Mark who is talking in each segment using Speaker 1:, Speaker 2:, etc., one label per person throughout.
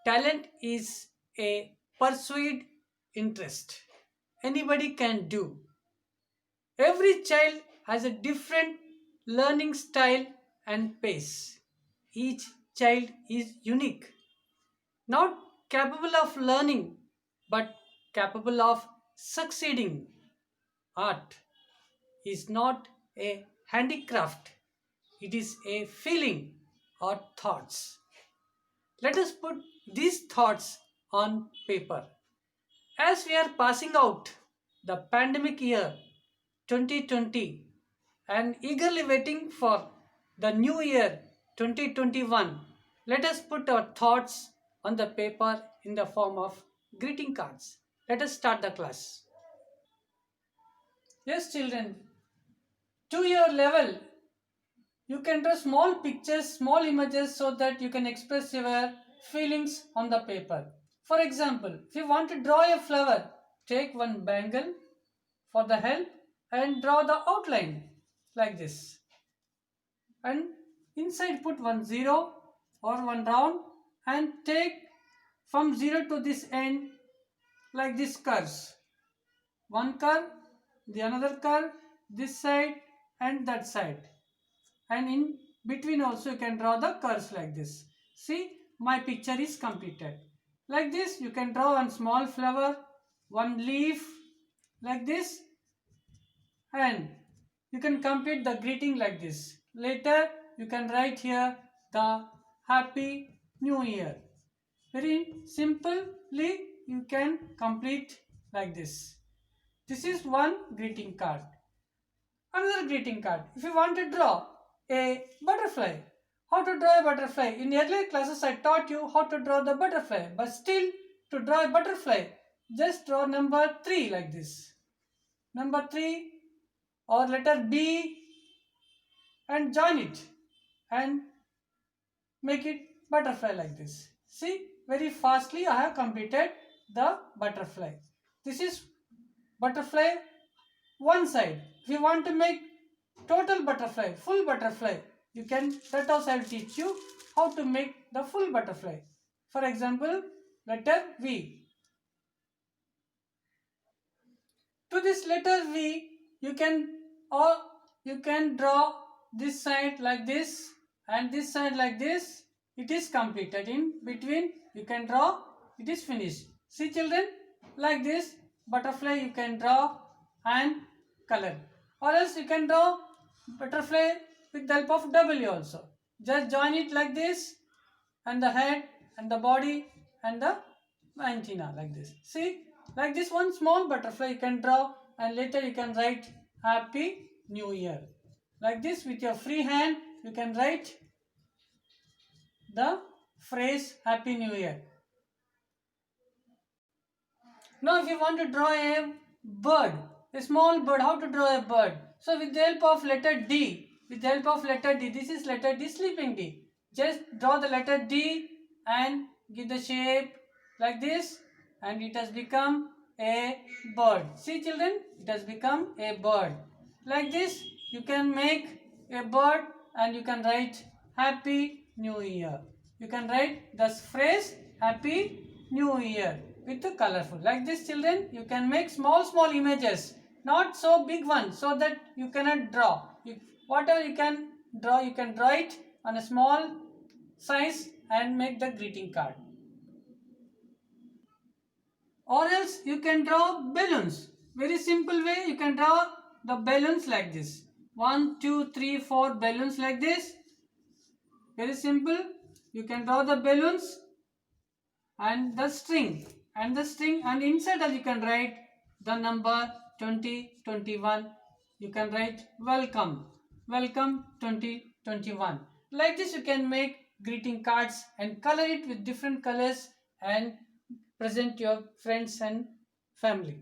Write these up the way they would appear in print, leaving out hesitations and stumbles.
Speaker 1: Talent is a pursued interest. Anybody can do. Every child has a different learning style and pace. Each child is unique, not capable of learning, but capable of succeeding. Art is not a handicraft, it is a feeling or thoughts. Let us put these thoughts on paper. As we are passing out the pandemic year 2020 and eagerly waiting for the new year 2021, let us put our thoughts on the paper in the form of greeting cards. Let us start the class. Yes, children, to your level, you can draw small pictures, small images so that you can express your feelings on the paper. For example, if you want to draw a flower, take one bangle for the help and draw the outline like this. And inside put one zero or one round and take from zero to this end like this curves. One curve, the another curve, this side and that side. And in between also you can draw the curves like this. See, my picture is completed. Like this you can draw one small flower, one leaf like this, and you can complete the greeting like this. Later you can write here the Happy New Year. Very simply you can complete like this. This is one greeting card. Another greeting card. If you want to draw a butterfly, how to draw a butterfly? In earlier classes I taught you how to draw the butterfly, but still to draw a butterfly, just draw number 3 like this. Number 3 or letter B and join it and make it butterfly like this. See, very fastly I have completed the butterfly. This is butterfly one side. If you want to make total butterfly, full butterfly, you can, that also I will teach you how to make the full butterfly. For example, letter V. To this letter V, you can draw this side like this and this side like this. It is completed. In between, you can draw. It is finished. See, children, like this butterfly you can draw and color, or else you can draw butterfly with the help of W also. Just join it like this, and the head and the body and the antenna like this. See, like this one small butterfly you can draw, and later you can write Happy New Year. Like this, with your free hand you can write the phrase Happy New Year. Now if you want to draw a bird, a small bird, how to draw a bird? So with the help of letter D, this is letter D, sleeping D. Just draw the letter D and give the shape like this, and it has become a bird. See, children, it has become a bird. Like this you can make a bird and you can write Happy New Year. You can write the phrase Happy New Year with the colorful. Like this, children, you can make small images, not so big ones, so that you cannot draw. Whatever you can draw it on a small size and make the greeting card. Or else you can draw balloons. Very simple way, you can draw the balloons like this. 1, 2, 3, 4 balloons like this. Very simple. You can draw the balloons and the string and inside that you can write the number 2021. You can write welcome 2021. Like this you can make greeting cards and color it with different colors and present your friends and family.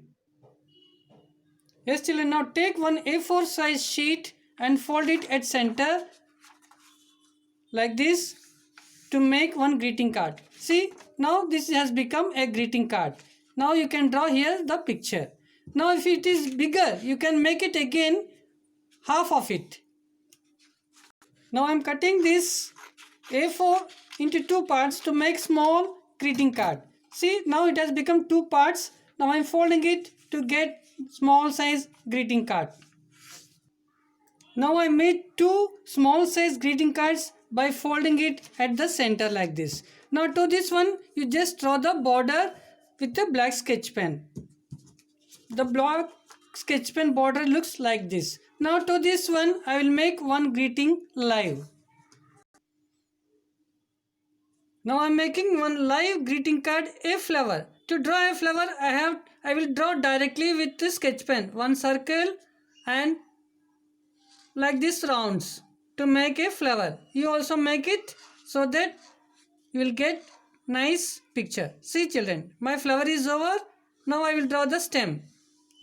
Speaker 1: Yes, children, now take one A4 size sheet and fold it at center like this to make one greeting card. See, now this has become a greeting card. Now you can draw here the picture. Now if it is bigger, you can make it again half of it. Now I am cutting this A4 into two parts to make small greeting card. See, now it has become two parts. Now I am folding it to get small size greeting card. Now I made two small size greeting cards by folding it at the center like this. Now to this one you just draw the border with a black sketch pen. The black sketch pen border looks like this. Now to this one I will make one greeting live. Now I am making one live greeting card, a flower. To draw a flower I will draw directly with the sketch pen. One circle and like this rounds to make a flower. You also make it so that you will get nice picture. See children, my flower is over. Now I will draw the stem.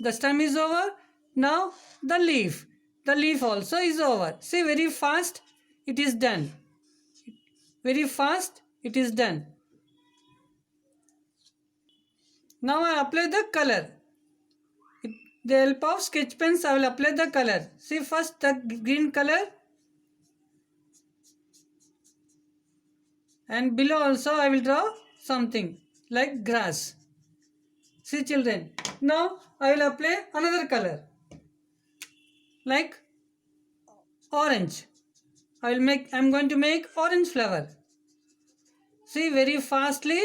Speaker 1: The stem is over. Now the leaf. The leaf also is over. See, very fast it is done. Very fast it is done. Now I apply the color. With the help of sketch pens I will apply the color. See, first the green color and below also I will draw something like grass. See children, now I will apply another color like orange. I am going to make orange flower. See, very fastly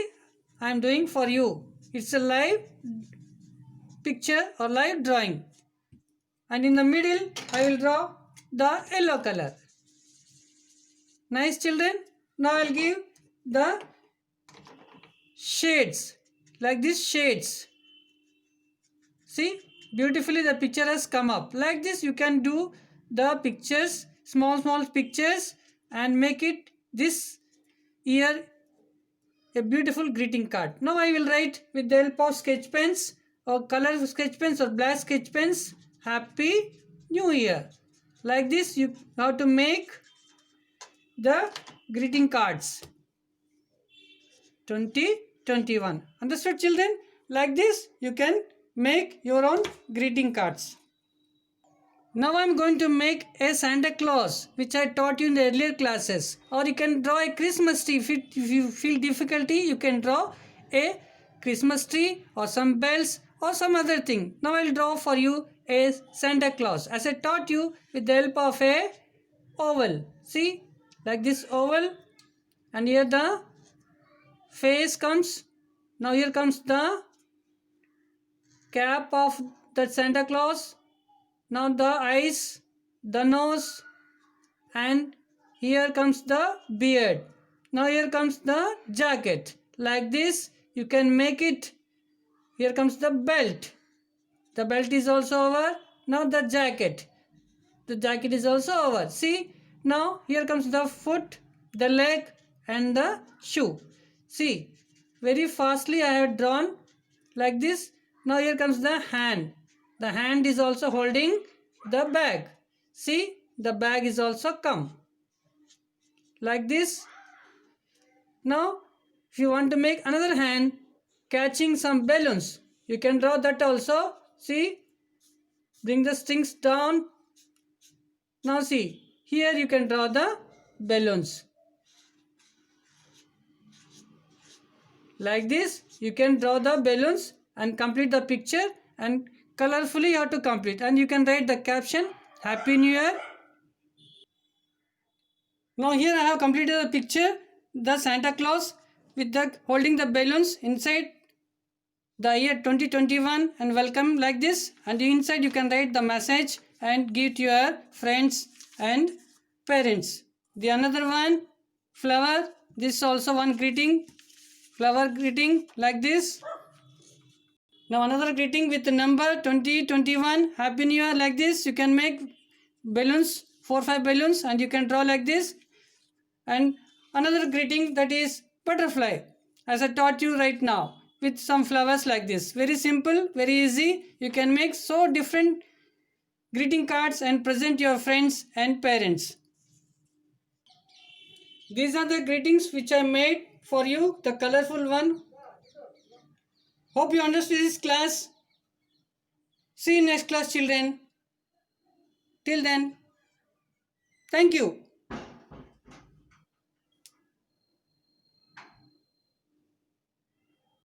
Speaker 1: I am doing for you. It's a live picture or live drawing. And in the middle I will draw the yellow color. Nice children. Now I will give the shades like this shades. See, beautifully the picture has come up. Like this you can do the pictures, small pictures, and make it this year a beautiful greeting card. Now I will write with the help of sketch pens or color sketch pens or black sketch pens, Happy New Year. Like this you have to make the greeting cards 2021. Understood children? Like this you can make your own greeting cards. Now I am going to make a Santa Claus, which I taught you in the earlier classes. Or you can draw a Christmas tree. If you feel difficulty, you can draw a Christmas tree or some bells or some other thing. Now I will draw for you a Santa Claus, as I taught you, with the help of a oval. See, like this oval, and here the face comes. Now here comes the cap of that Santa Claus. Now the eyes, the nose, and here comes the beard. Now here comes the jacket. Like this you can make it. Here comes the belt. The belt is also over. Now the jacket. The jacket is also over. See, now here comes the foot, the leg, and the shoe. See, very fastly I have drawn like this. Now here comes the hand. The hand is also holding the bag. See, the bag is also come. Like this. Now, if you want to make another hand catching some balloons, you can draw that also. See, bring the strings down. Now see, here you can draw the balloons. Like this, you can draw the balloons and complete the picture, and colorfully you have to complete, and you can write the caption Happy New Year. Now here I have completed the picture, the Santa Claus with the holding the balloons inside the year 2021 and welcome like this, and inside you can write the message and give to your friends and parents. The another one flower, this also one greeting, flower greeting like this. Now another greeting with the number 2021 Happy New Year like this. You can make balloons, 4-5 balloons, and you can draw like this. And another greeting, that is butterfly, as I taught you right now, with some flowers like this. Very simple, very easy. You can make so different greeting cards and present your friends and parents. These are the greetings which I made for you, the colorful one. Hope you understood this class. See you next class, children. Till then, thank you.